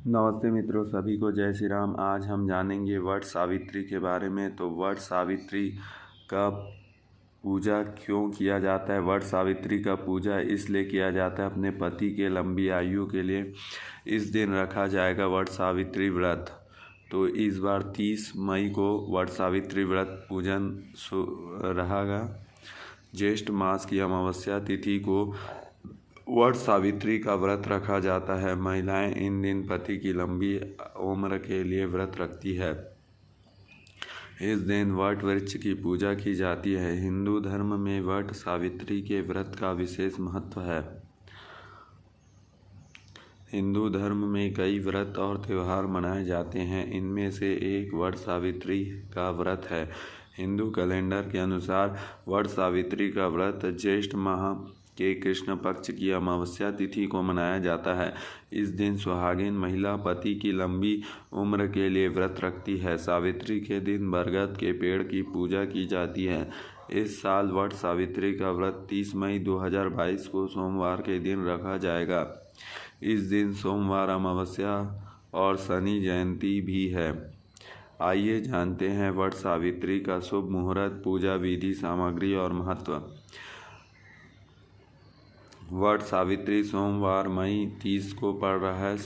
नमस्ते मित्रों, सभी को जय श्री राम। आज हम जानेंगे वट सावित्री के बारे में। तो वट सावित्री का पूजा क्यों किया जाता है? वट सावित्री का पूजा इसलिए किया जाता है अपने पति के लंबी आयु के लिए। इस दिन रखा जाएगा वट सावित्री व्रत। तो इस बार 30 मई को वट सावित्री व्रत पूजन रहेगा। ज्येष्ठ मास की अमावस्या तिथि को वट सावित्री का व्रत रखा जाता है। महिलाएं इन दिन पति की लंबी उम्र के लिए व्रत रखती है। इस दिन वट वृक्ष की पूजा की जाती है। हिंदू धर्म में वट सावित्री के व्रत का विशेष महत्व है। हिंदू धर्म में कई व्रत और त्यौहार मनाए जाते हैं। इनमें से एक वट सावित्री का व्रत है। हिंदू कैलेंडर के अनुसार वट सावित्री का व्रत ज्येष्ठ माह के कृष्ण पक्ष की अमावस्या तिथि को मनाया जाता है। इस दिन सुहागिन महिला पति की लंबी उम्र के लिए व्रत रखती है। सावित्री के दिन बरगद के पेड़ की पूजा की जाती है। इस साल वट सावित्री का व्रत 30 मई 2022 को सोमवार के दिन रखा जाएगा। इस दिन सोमवार अमावस्या और शनि जयंती भी है। आइए जानते हैं वट सावित्री का शुभ मुहूर्त, पूजा विधि, सामग्री और महत्व। वट सावित्री सोमवार मई 30 को पड़ रहा है।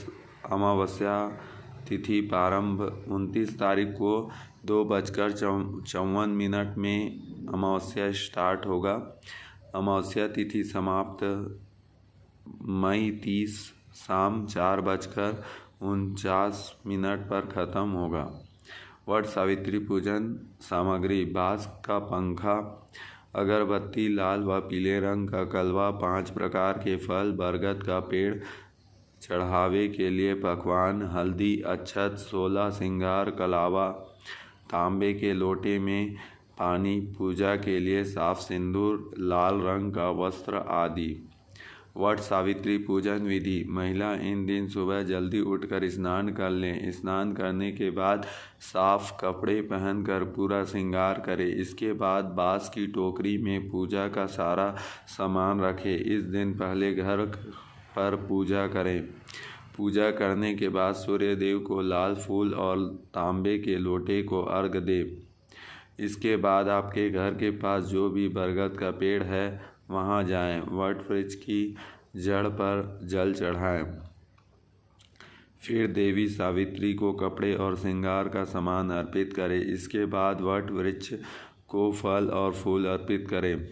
अमावस्या तिथि प्रारंभ 29 तारीख को 2:54 में अमावस्या स्टार्ट होगा। अमावस्या तिथि समाप्त मई 30 शाम 4:49 पर ख़त्म होगा। वट सावित्री पूजन सामग्री: बांस का पंखा, अगरबत्ती, लाल व पीले रंग का कलवा, 5 प्रकार के फल, बरगद का पेड़, चढ़ावे के लिए पकवान, हल्दी, अक्षत, 16 श्रृंगार कलावा, तांबे के लोटे में पानी, पूजा के लिए साफ सिंदूर, लाल रंग का वस्त्र आदि। वट सावित्री पूजन विधि: महिला इन दिन सुबह जल्दी उठकर स्नान कर लें। स्नान करने के बाद साफ कपड़े पहनकर पूरा श्रृंगार करें। इसके बाद बांस की टोकरी में पूजा का सारा सामान रखें। इस दिन पहले घर पर पूजा करें। पूजा करने के बाद सूर्य देव को लाल फूल और तांबे के लोटे को अर्घ्य दें। इसके बाद आपके घर के पास जो भी बरगद का पेड़ है वहाँ जाएं। वट वृक्ष की जड़ पर जल चढ़ाएं। फिर देवी सावित्री को कपड़े और श्रृंगार का सामान अर्पित करें। इसके बाद वट वृक्ष को फल और फूल अर्पित करें।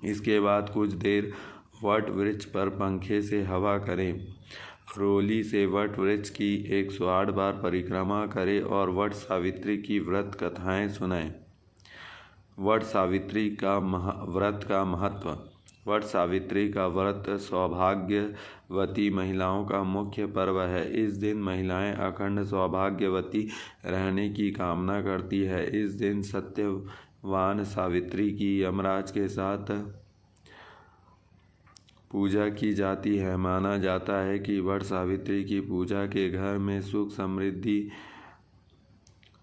इसके बाद कुछ देर वट वृक्ष पर पंखे से हवा करें। रोली से वट वृक्ष की 108 बार परिक्रमा करें और वट सावित्री की व्रत कथाएं सुनाएं। वट सावित्री का व्रत का महत्व: वट सावित्री का व्रत सौभाग्यवती महिलाओं का मुख्य पर्व है। इस दिन महिलाएं अखंड सौभाग्यवती रहने की कामना करती है। इस दिन सत्यवान सावित्री की यमराज के साथ पूजा की जाती है। माना जाता है कि वट सावित्री की पूजा के घर में सुख समृद्धि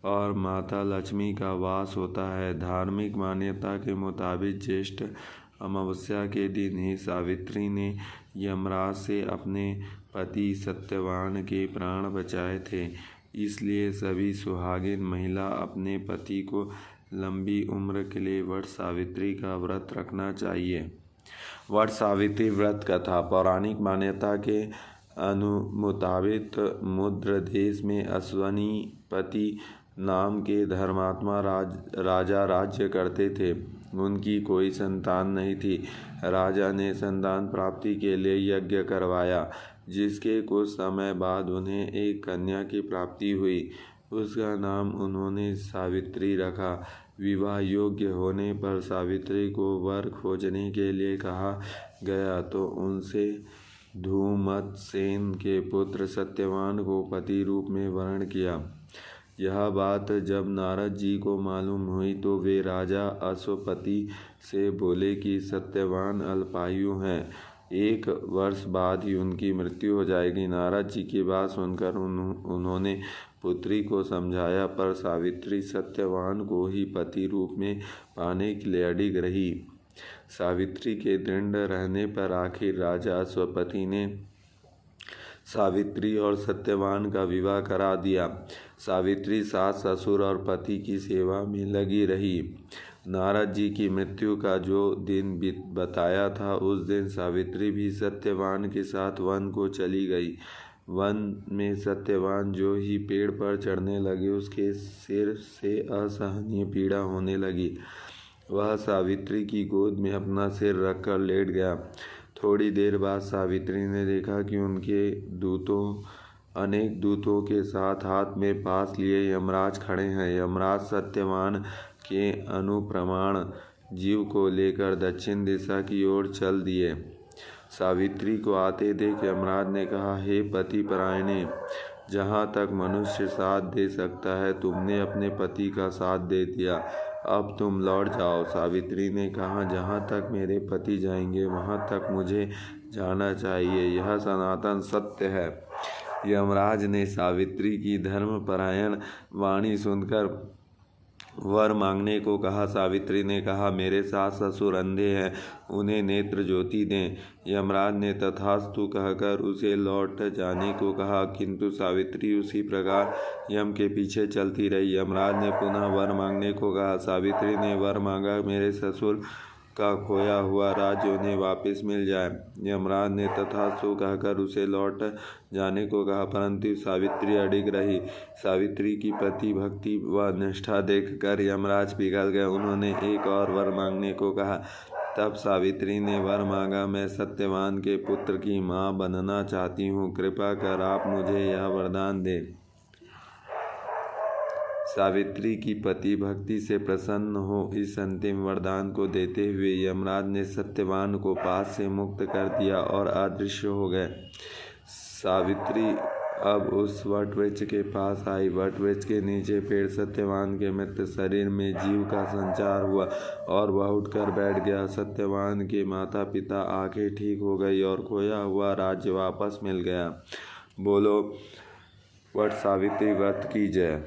और माता लक्ष्मी का वास होता है। धार्मिक मान्यता के मुताबिक ज्येष्ठ अमावस्या के दिन ही सावित्री ने यमराज से अपने पति सत्यवान के प्राण बचाए थे। इसलिए सभी सुहागिन महिला अपने पति को लंबी उम्र के लिए वट सावित्री का व्रत रखना चाहिए। वट सावित्री व्रत कथा: पौराणिक मान्यता के मुताबिक मद्र देश में अश्वनीपति नाम के धर्मात्मा राजा राज्य करते थे। उनकी कोई संतान नहीं थी। राजा ने संतान प्राप्ति के लिए यज्ञ करवाया, जिसके कुछ समय बाद उन्हें एक कन्या की प्राप्ति हुई। उसका नाम उन्होंने सावित्री रखा। विवाह योग्य होने पर सावित्री को वर खोजने के लिए कहा गया तो उनसे धूमत्सेन के पुत्र सत्यवान को पति रूप में वरण किया। यह बात जब नारद जी को मालूम हुई तो वे राजा अश्वपति से बोले कि सत्यवान अल्पायु हैं, 1 वर्ष बाद ही उनकी मृत्यु हो जाएगी। नारद जी की बात सुनकर उन्होंने पुत्री को समझाया, पर सावित्री सत्यवान को ही पति रूप में पाने के लिए अडिग रही। सावित्री के दृढ़ रहने पर आखिर राजा अश्वपति ने सावित्री और सत्यवान का विवाह करा दिया। सावित्री सास ससुर और पति की सेवा में लगी रही। नारद जी की मृत्यु का जो दिन बताया था, उस दिन सावित्री भी सत्यवान के साथ वन को चली गई। वन में सत्यवान जो ही पेड़ पर चढ़ने लगे, उसके सिर से असहनीय पीड़ा होने लगी। वह सावित्री की गोद में अपना सिर रखकर लेट गया। थोड़ी देर बाद सावित्री ने देखा कि उनके अनेक दूतों के साथ हाथ में पास लिए यमराज खड़े हैं। यमराज सत्यवान के अनुप्रमाण जीव को लेकर दक्षिण दिशा की ओर चल दिए। सावित्री को आते देख यमराज ने कहा, हे पति परायणे, जहाँ तक मनुष्य साथ दे सकता है, तुमने अपने पति का साथ दे दिया, अब तुम लौट जाओ। सावित्री ने कहा, जहाँ तक मेरे पति जाएंगे वहाँ तक मुझे जाना चाहिए, यह सनातन सत्य है। यमराज ने सावित्री की धर्मपरायण वाणी सुनकर वर मांगने को कहा। सावित्री ने कहा, मेरे सास ससुर अंधे हैं, उन्हें नेत्र ज्योति दें। यमराज ने तथास्तु कहकर उसे लौट जाने को कहा, किंतु सावित्री उसी प्रकार यम के पीछे चलती रही। यमराज ने पुनः वर मांगने को कहा। सावित्री ने वर मांगा, मेरे ससुर का खोया हुआ राज्य उन्हें वापस मिल जाए। यमराज ने तथास्तु कहकर उसे लौट जाने को कहा, परंतु सावित्री अडिग रही। सावित्री की पति भक्ति व निष्ठा देखकर यमराज पिघल गए। उन्होंने एक और वर मांगने को कहा। तब सावित्री ने वर मांगा, मैं सत्यवान के पुत्र की माँ बनना चाहती हूँ, कृपा कर आप मुझे यह वरदान दें। सावित्री की पति भक्ति से प्रसन्न हो इस अंतिम वरदान को देते हुए यमराज ने सत्यवान को पास से मुक्त कर दिया और अदृश्य हो गए। सावित्री अब उस वट वृक्ष के पास आई। वट वृक्ष के नीचे पेड़ सत्यवान के मृत शरीर में जीव का संचार हुआ और वह उठकर बैठ गया। सत्यवान के माता पिता आंखें ठीक हो गई और खोया हुआ राज्य वापस मिल गया। बोलो वट सावित्री व्रत की जय।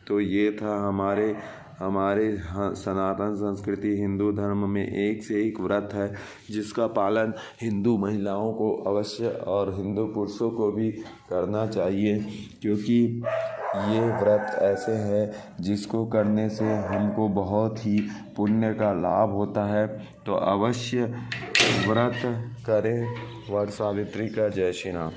तो ये था हमारे सनातन संस्कृति हिंदू धर्म में एक से एक व्रत है, जिसका पालन हिंदू महिलाओं को अवश्य और हिंदू पुरुषों को भी करना चाहिए, क्योंकि ये व्रत ऐसे हैं जिसको करने से हमको बहुत ही पुण्य का लाभ होता है। तो अवश्य व्रत करें। वट सावित्री का जय श्री राम।